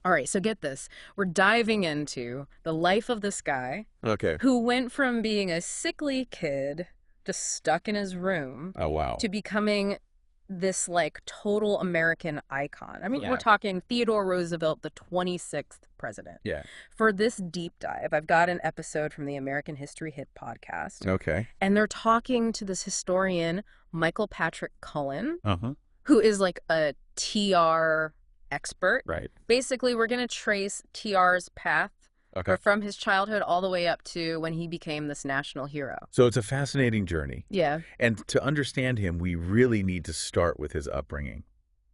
All right, so get this. We're diving into the life of this guy Okay. who went from being a sickly kid just stuck in his room Oh, wow. to becoming this like total American icon. I mean, Yeah. we're talking Theodore Roosevelt, the 26th president. Yeah. For this deep dive, I've got an episode from the American History Hit podcast, Okay. and they're talking to this historian, Michael Patrick Cullen, Uh-huh. who is like a TR expert. Right. Basically, we're going to trace TR's path Okay. from his childhood all the way up to when he became this national hero. So it's a fascinating journey. Yeah. And to understand him, we really need to start with his upbringing.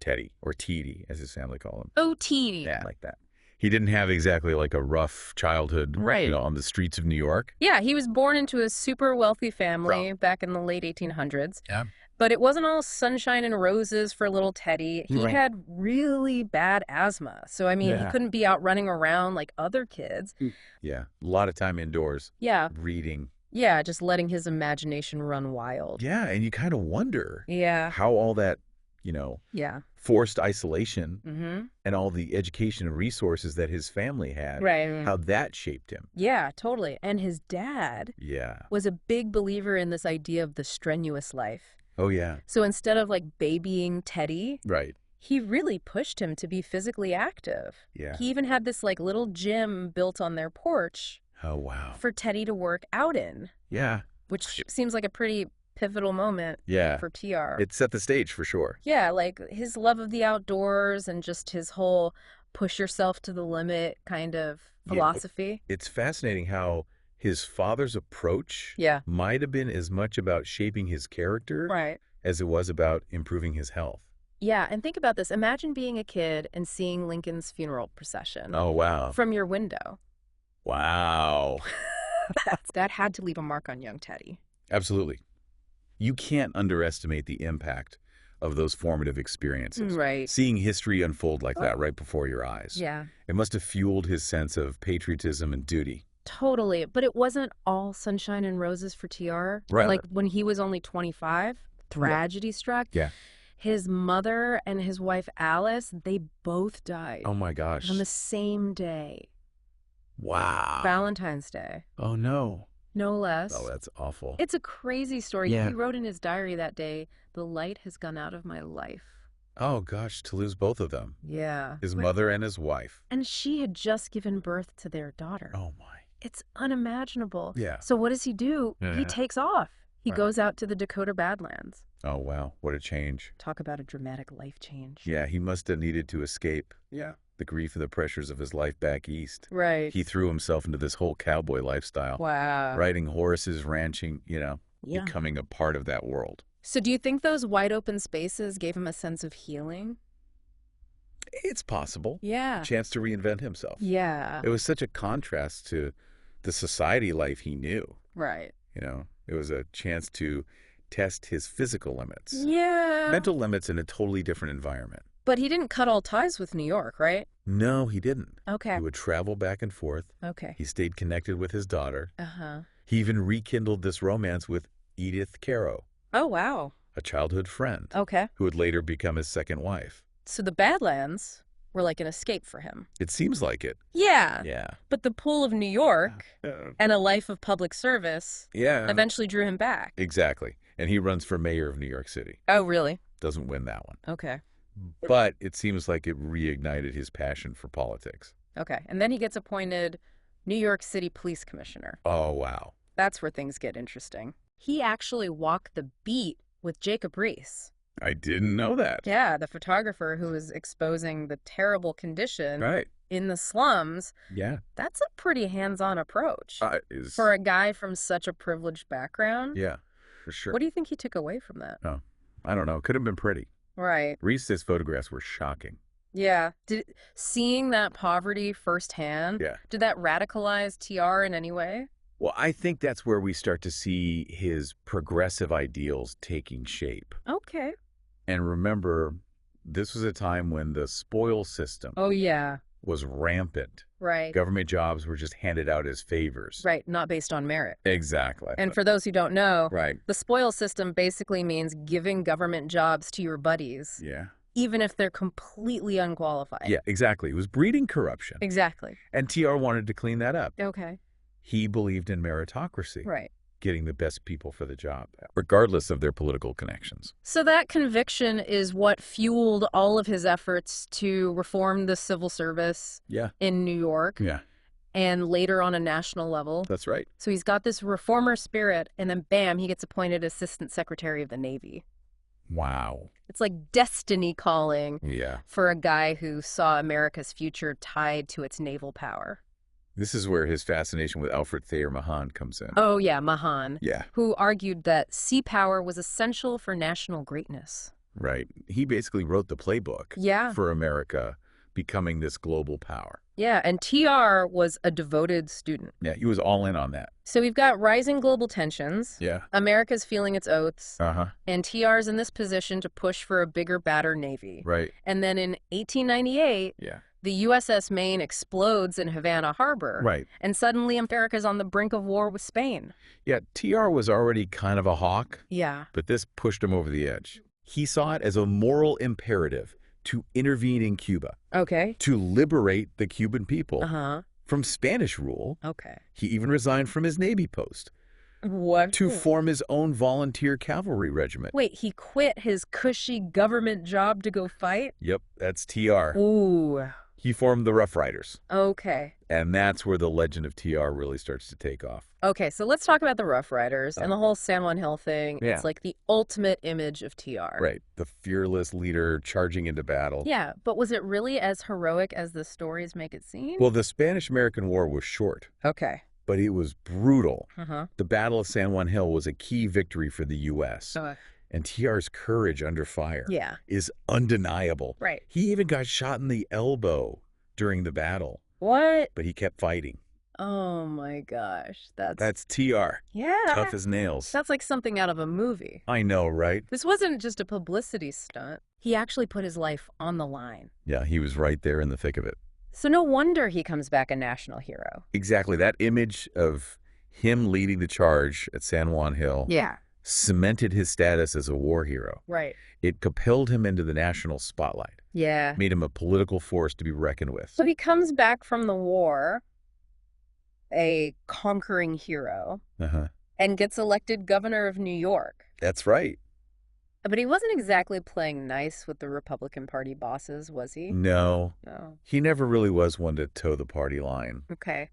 Teddy, or TD, as his family call him. OT. Yeah, like that. He didn't have exactly like a rough childhood, Right. on the streets of New York. Yeah, he was born into a super wealthy family back in the late 1800s. Yeah. But it wasn't all sunshine and roses for little Teddy. He Right. had really bad asthma. So, I mean, he Yeah. couldn't be out running around like other kids. Yeah. A lot of time indoors, Yeah. reading. Yeah, just letting his imagination run wild. Yeah, and you kind of wonder Yeah. how all that, Yeah. forced isolation Mm-hmm. and all the education and resources that his family had, Right. how that shaped him. Yeah, totally. And his dad Yeah. was a big believer in this idea of the strenuous life. Oh, yeah. So instead of like babying Teddy, Right. he really pushed him to be physically active. Yeah. He even had this like little gym built on their porch Oh, wow. for Teddy to work out in, Yeah. which seems like a pretty pivotal moment Yeah. for TR. It set the stage for sure. Yeah, like his love of the outdoors and just his whole push yourself to the limit kind of Yeah. philosophy. It's fascinating how his father's approach Yeah. might have been as much about shaping his character Right. as it was about improving his health. Yeah, and think about this. Imagine being a kid and seeing Lincoln's funeral procession Oh, wow. from your window. Wow. That had to leave a mark on young Teddy. Absolutely. You can't underestimate the impact of those formative experiences. Right. Seeing history unfold like that right before your eyes. Yeah, It must have fueled his sense of patriotism and duty. totally. But it wasn't all sunshine and roses for TR. Right. Like when he was only 25, tragedy struck. Yeah. His mother and his wife Alice, they both died Oh, my gosh. on the same day, Wow. Valentine's Day, Oh, no. no less. Oh, that's awful. It's a crazy story. Yeah. He wrote in his diary that day, "The light has gone out of my life." Oh, gosh, to lose both of them. Yeah. His mother and his wife. And she had just given birth to their daughter. Oh, my. It's unimaginable. Yeah. So what does he do? Yeah. He takes off. He Right. goes out to the Dakota Badlands. Oh, wow. What a change. Talk about a dramatic life change. Yeah, he must have needed to escape. Yeah. The grief and the pressures of his life back east. Right. He threw himself into this whole cowboy lifestyle. Wow. Riding horses, ranching, Yeah. becoming a part of that world. So do you think those wide open spaces gave him a sense of healing? It's possible. Yeah. A chance to reinvent himself. Yeah. It was such a contrast to the society life he knew. Right. It was a chance to test his physical limits. Yeah. Mental limits in a totally different environment. But he didn't cut all ties with New York, right? No, he didn't. Okay. He would travel back and forth. Okay. He stayed connected with his daughter. Uh-huh. He even rekindled this romance with Edith Caro, Oh, wow. a childhood friend, Okay. who would later become his second wife. So the Badlands were like an escape for him. It seems like it. Yeah. Yeah. But the pull of New York and a life of public service Yeah. eventually drew him back. Exactly. And he runs for mayor of New York City. Oh, really? Doesn't win that one. Okay. But it seems like it reignited his passion for politics. Okay. And then he gets appointed New York City Police Commissioner. Oh, wow. That's where things get interesting. He actually walked the beat with Jacob Riis. I didn't know that. Yeah, the photographer who was exposing the terrible condition Right. in the slums. Yeah. That's a pretty hands-on approach Is for a guy from such a privileged background. Yeah, for sure. What do you think he took away from that? Oh, I don't know. Could have been pretty. Right. Reese's photographs were shocking. Yeah. Seeing that poverty firsthand, Yeah. did that radicalize TR in any way? Well, I think that's where we start to see his progressive ideals taking shape. Okay. And remember, this was a time when the spoil system Oh, yeah. was rampant. Right. Government jobs were just handed out as favors. Right. Not based on merit. Exactly. And for those who don't know, Right. the spoil system basically means giving government jobs to your buddies. Yeah. even if they're completely unqualified. Yeah, exactly. It was breeding corruption. Exactly. And TR wanted to clean that up. Okay. He believed in meritocracy, Right. getting the best people for the job, regardless of their political connections. So that conviction is what fueled all of his efforts to reform the civil service Yeah. in New York Yeah, and later on a national level. that's right. So he's got this reformer spirit, and then bam, he gets appointed Assistant Secretary of the Navy. Wow. It's like destiny calling Yeah. for a guy who saw America's future tied to its naval power. This is where his fascination with Alfred Thayer Mahan comes in. Oh, yeah, Mahan, Yeah, who argued that sea power was essential for national greatness. right. He basically wrote the playbook Yeah. for America becoming this global power. Yeah, and TR was a devoted student. Yeah, he was all in on that. So we've got rising global tensions. Yeah. America's feeling its oaths. Uh-huh. And TR's in this position to push for a bigger, badder Navy. Right. And then in 1898, Yeah. the USS Maine explodes in Havana Harbor. Right. And suddenly America's on the brink of war with Spain. Yeah, TR was already kind of a hawk, Yeah. but this pushed him over the edge. He saw it as a moral imperative to intervene in Cuba, Okay. to liberate the Cuban people Uh-huh. from Spanish rule. Okay. He even resigned from his Navy post What? to form his own volunteer cavalry regiment. Wait, he quit his cushy government job to go fight? Yep, that's TR. Ooh. He formed the Rough Riders, Okay. and that's where the legend of TR really starts to take off. Okay, so let's talk about the Rough Riders and the whole San Juan Hill thing. Yeah. It's like the ultimate image of TR. Right, the fearless leader charging into battle. Yeah, but was it really as heroic as the stories make it seem? Well, the Spanish-American War was short, Okay. but it was brutal. Uh-huh. The Battle of San Juan Hill was a key victory for the U.S., and TR's courage under fire Yeah. is undeniable. Right. He even got shot in the elbow during the battle, What? but he kept fighting. Oh my gosh. That's TR, Yeah. tough as nails. That's like something out of a movie. I know, right? This wasn't just a publicity stunt. He actually put his life on the line. Yeah, he was right there in the thick of it. So no wonder he comes back a national hero. Exactly. That image of him leading the charge at San Juan Hill Yeah. cemented his status as a war hero. Right. It propelled him into the national spotlight, Yeah. made him a political force to be reckoned with. So he comes back from the war, a conquering hero, Uh-huh. and gets elected governor of New York. That's right. But he wasn't exactly playing nice with the Republican Party bosses, was he? No, No. he never really was one to toe the party line. Okay.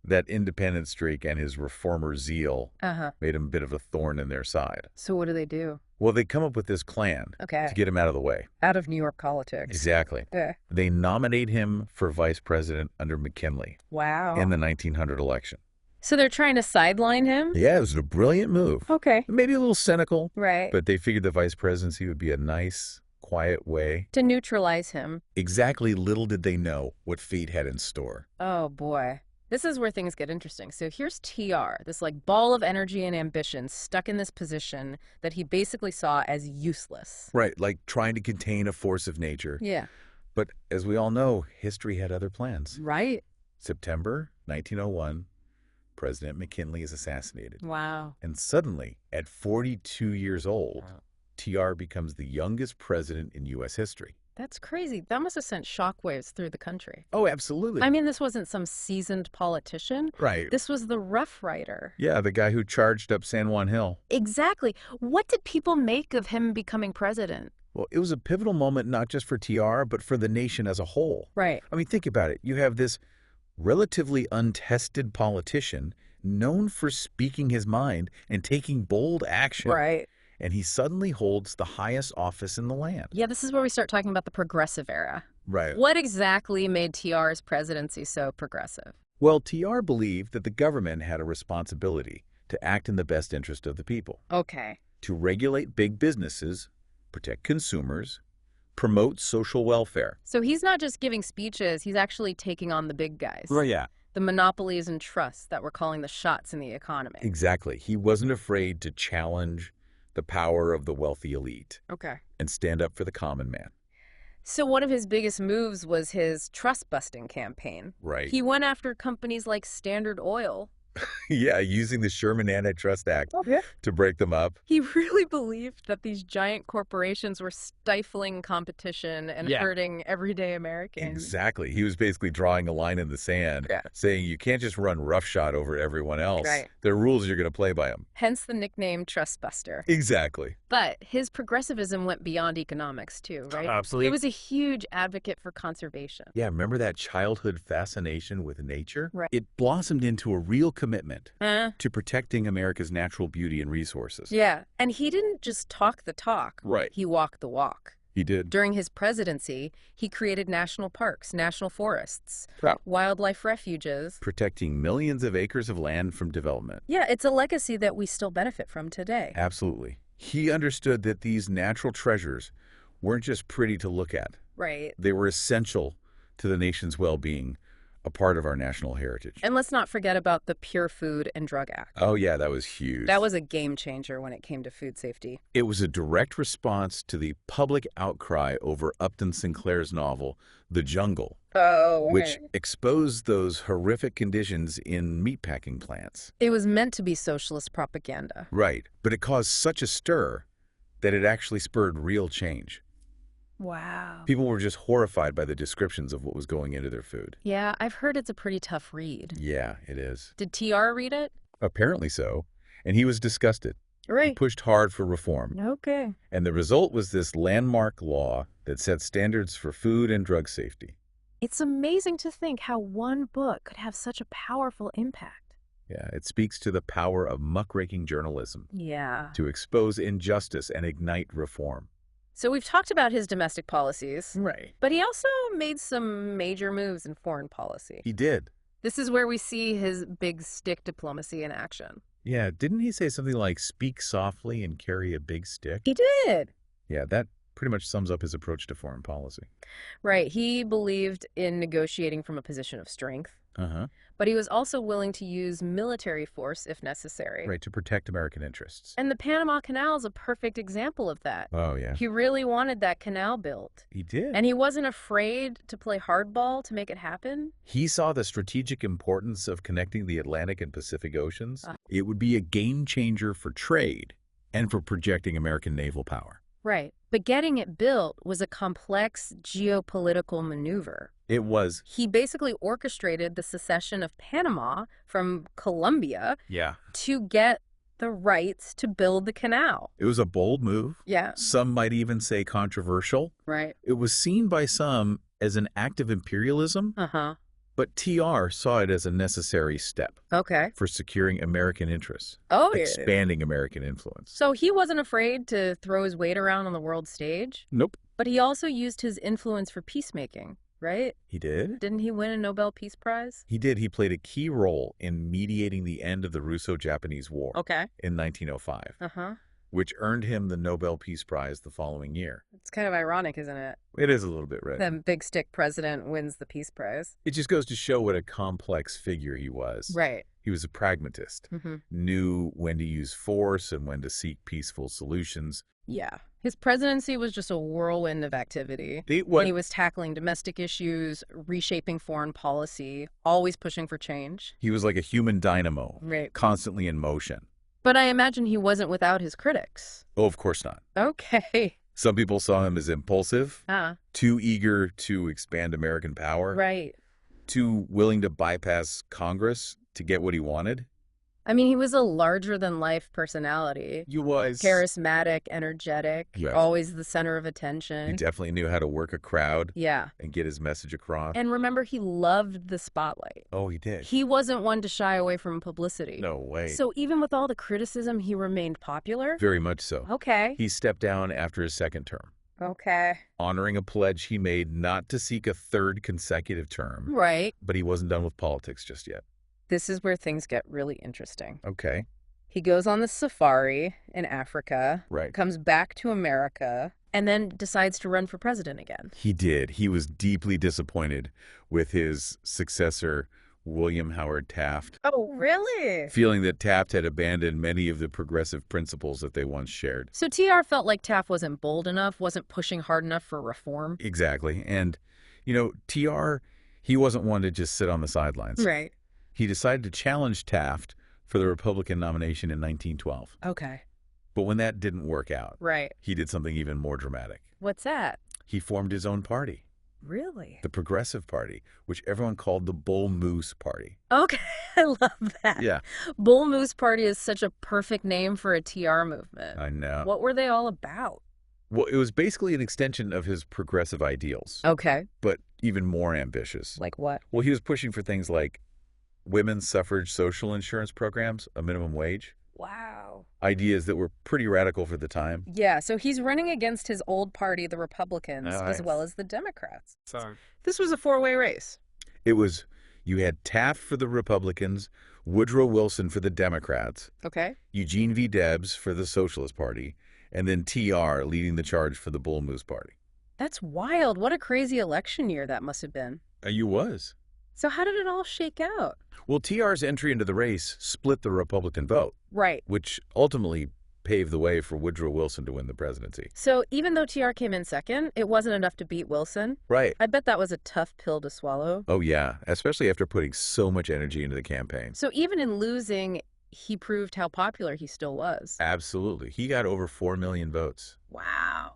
That independent streak and his reformer zeal Uh-huh. made him a bit of a thorn in their side. So what do? Well, they come up with this plan Okay. to get him out of the way. Out of New York politics. Exactly. Yeah. They nominate him for vice president under McKinley Wow. in the 1900 election. So they're trying to sideline him? Yeah, it was a brilliant move. Okay. Maybe a little cynical, Right. but they figured the vice presidency would be a nice, quiet way. To neutralize him. Exactly, little did they know what fate had in store. Oh, boy. This is where things get interesting. So here's TR, this like ball of energy and ambition stuck in this position that he basically saw as useless. Right, like trying to contain a force of nature. Yeah. But as we all know, history had other plans. Right. September 1901, President McKinley is assassinated. Wow. And suddenly, at 42 years old, TR becomes the youngest president in U.S. history. That's crazy. That must have sent shockwaves through the country. Oh, absolutely. I mean, this wasn't some seasoned politician. Right. This was the Rough Rider. Yeah, the guy who charged up San Juan Hill. Exactly. What did people make of him becoming president? Well, it was a pivotal moment not just for TR, but for the nation as a whole. Right. I mean, think about it. You have this relatively untested politician known for speaking his mind and taking bold action. Right. And he suddenly holds the highest office in the land. Yeah, this is where we start talking about the progressive era. Right. What exactly made TR's presidency so progressive? Well, TR believed that the government had a responsibility to act in the best interest of the people, Okay. to regulate big businesses, protect consumers, promote social welfare. So he's not just giving speeches, he's actually taking on the big guys. Yeah. The monopolies and trusts that were calling the shots in the economy. Exactly. He wasn't afraid to challenge the power of the wealthy elite Okay. and stand up for the common man. So one of his biggest moves was his trust-busting campaign. Right. He went after companies like Standard Oil. Yeah, using the Sherman Antitrust Act to break them up. He really believed that these giant corporations were stifling competition and Yeah. hurting everyday Americans. Exactly. He was basically drawing a line in the sand, Yeah. saying you can't just run roughshod over everyone else. Right. There are rules, you're going to play by them. Hence the nickname Trustbuster. Exactly. But his progressivism went beyond economics too, right? Absolutely. He was a huge advocate for conservation. Yeah, remember that childhood fascination with nature? Right. It blossomed into a real commitment Uh, to protecting America's natural beauty and resources. yeah. And he didn't just talk the talk. Right. He walked the walk. He did. During his presidency, he created national parks, national forests, Wow. wildlife refuges. Protecting millions of acres of land from development. Yeah, it's a legacy that we still benefit from today. Absolutely. He understood that these natural treasures weren't just pretty to look at. Right. They were essential to the nation's well-being, a part of our national heritage. And let's not forget about the Pure Food and Drug Act. Oh, yeah, that was huge. That was a game changer when it came to food safety. It was a direct response to the public outcry over Upton Sinclair's novel, The Jungle, Oh, which exposed those horrific conditions in meatpacking plants. It was meant to be socialist propaganda. Right, but it caused such a stir that it actually spurred real change. Wow. People were just horrified by the descriptions of what was going into their food. Yeah, I've heard it's a pretty tough read. Yeah, it is. Did TR read it? Apparently so. And he was disgusted. He Right. pushed hard for reform. Okay. And the result was this landmark law that set standards for food and drug safety. It's amazing to think how one book could have such a powerful impact. Yeah, it speaks to the power of muckraking journalism Yeah. to expose injustice and ignite reform. So we've talked about his domestic policies, Right. but he also made some major moves in foreign policy. He did. This is where we see his big stick diplomacy in action. Yeah, didn't he say something like, speak softly and carry a big stick? He did. Yeah, that pretty much sums up his approach to foreign policy. Right. He believed in negotiating from a position of strength, Uh-huh. but he was also willing to use military force if necessary. Right, to protect American interests. And the Panama Canal is a perfect example of that. Oh, yeah. He really wanted that canal built. He did. And he wasn't afraid to play hardball to make it happen. He saw the strategic importance of connecting the Atlantic and Pacific Oceans. It would be a game changer for trade and for projecting American naval power. Right. But getting it built was a complex geopolitical maneuver. It was. He basically orchestrated the secession of Panama from Colombia Yeah. to get the rights to build the canal. It was a bold move. Yeah. Some might even say controversial. Right. It was seen by some as an act of imperialism, Uh-huh. but TR saw it as a necessary step Okay. for securing American interests, Oh, yeah. expanding American influence. So he wasn't afraid to throw his weight around on the world stage, Nope. but he also used his influence for peacemaking, right? He did? Didn't he win a Nobel Peace Prize? He did. He played a key role in mediating the end of the Russo-Japanese War Okay. in 1905, Uh-huh. which earned him the Nobel Peace Prize the following year. It's kind of ironic, isn't it? It is a little bit, right? The big stick president wins the Peace Prize. It just goes to show what a complex figure he was. Right. He was a pragmatist, knew when to use force and when to seek peaceful solutions. Yeah. His presidency was just a whirlwind of activity. He was tackling domestic issues, reshaping foreign policy, always pushing for change. He was like a human dynamo, Right. constantly in motion. But I imagine he wasn't without his critics. Oh, of course not. Okay. Some people saw him as impulsive, Ah, too eager to expand American power, right. too willing to bypass Congress to get what he wanted. I mean, he was a larger-than-life personality. He was. Charismatic, energetic, Yes. always the center of He attention. definitely knew how to work a crowd Yeah. and get his message across. And remember, he loved the spotlight. Oh, he did. He wasn't one to shy away from publicity. No way. So even with all the criticism, he remained popular? Very much so. Okay. He stepped down after his second term, Okay. honoring a pledge he made not to seek a third consecutive term. Right. But he wasn't done with politics just yet. This is where things get really interesting. Okay. He goes on the safari in Africa, Right. comes back to America, and then decides to run for president again. He did. He was deeply disappointed with his successor, William Howard Taft, Oh, really? feeling that Taft had abandoned many of the progressive principles that they once shared. So TR felt like Taft wasn't bold enough, wasn't pushing hard enough for reform. Exactly. And, TR, he wasn't one to just sit on the sidelines. Right. He decided to challenge Taft for the Republican nomination in 1912. Okay. But when that didn't work out, Right. he did something even more dramatic. What's that? He formed his own party, Really? the Progressive Party, which everyone called the Bull Moose Party. Okay, I love that. Yeah, Bull Moose Party is such a perfect name for a TR movement. I know. What were they all about? Well, it was basically an extension of his progressive ideals, Okay. but even more ambitious. Like what? Well, he was pushing for things like women's suffrage social insurance programs, a minimum wage, Wow. ideas that were pretty radical for the time. Yeah, so he's running against his old party, the Republicans, Oh, as yes. well as the Democrats. So This was a four-way race. It was, you had Taft for the Republicans, Woodrow Wilson for the Democrats, Okay. Eugene V. Debs for the Socialist Party, and then TR leading the charge for the Bull Moose Party. That's wild. What a crazy election year that must have been. You was. So how did it all shake out? Well, TR's entry into the race split the Republican vote, Right. which ultimately paved the way for Woodrow Wilson to win the presidency. So even though TR came in second, it wasn't enough to beat Wilson. Right. I bet that was a tough pill to swallow. Oh, yeah, especially after putting so much energy into the campaign. So even in losing, he proved how popular he still was. Absolutely. He got over 4 million votes. Wow.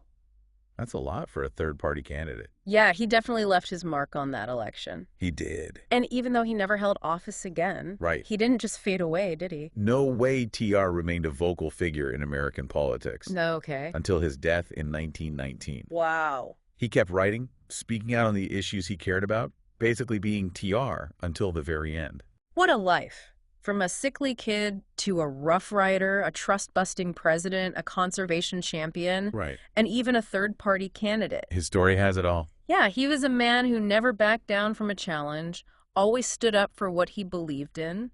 That's a lot for a third-party candidate. Yeah, he definitely left his mark on that election. He did. And even though he never held office again, Right. he didn't just fade away, did he? No way TR remained a vocal figure in American politics No, okay. until his death in 1919. Wow. He kept writing, speaking out on the issues he cared about, basically being TR until the very end. What a life. From a sickly kid to a rough rider, a trust-busting president, a conservation champion, Right. and even a third-party candidate. His story has it all. Yeah, he was a man who never backed down from a challenge, always stood up for what he believed in,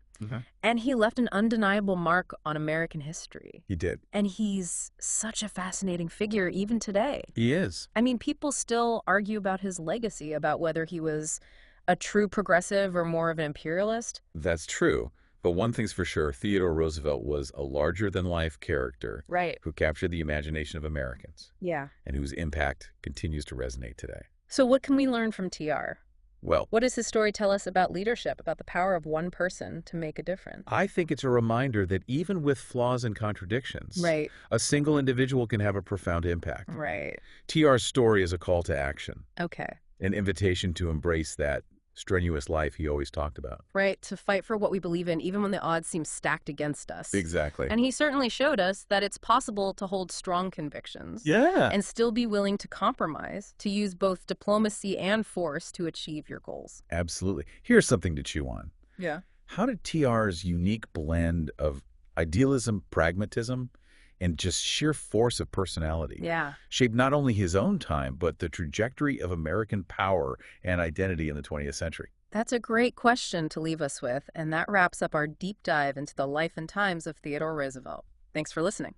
and he left an undeniable mark on American history. He did. And he's such a fascinating figure even today. He is. I mean, people still argue about his legacy, about whether he was a true progressive or more of an imperialist. That's true. But one thing's for sure, Theodore Roosevelt was a larger-than-life character Right. who captured the imagination of Americans Yeah. and whose impact continues to resonate today. So what can we learn from TR? Well, What does his story tell us about leadership, about the power of one person to make a difference? I think it's a reminder that even with flaws and contradictions, Right. a single individual can have a profound impact. Right. TR's story is a call to action, Okay. an invitation to embrace that strenuous life he always talked about. Right. To fight for what we believe in, even when the odds seem stacked against us. Exactly. And he certainly showed us that it's possible to hold strong convictions. Yeah. And still be willing to compromise, to use both diplomacy and force to achieve your goals. Absolutely. Here's something to chew on. Yeah. How did TR's unique blend of idealism, pragmatism, and just sheer force of personality Yeah. shape not only his own time, but the trajectory of American power and identity in the 20th century? That's a great question to leave us with, and that wraps up our deep dive into the life and times of Theodore Roosevelt. Thanks for listening.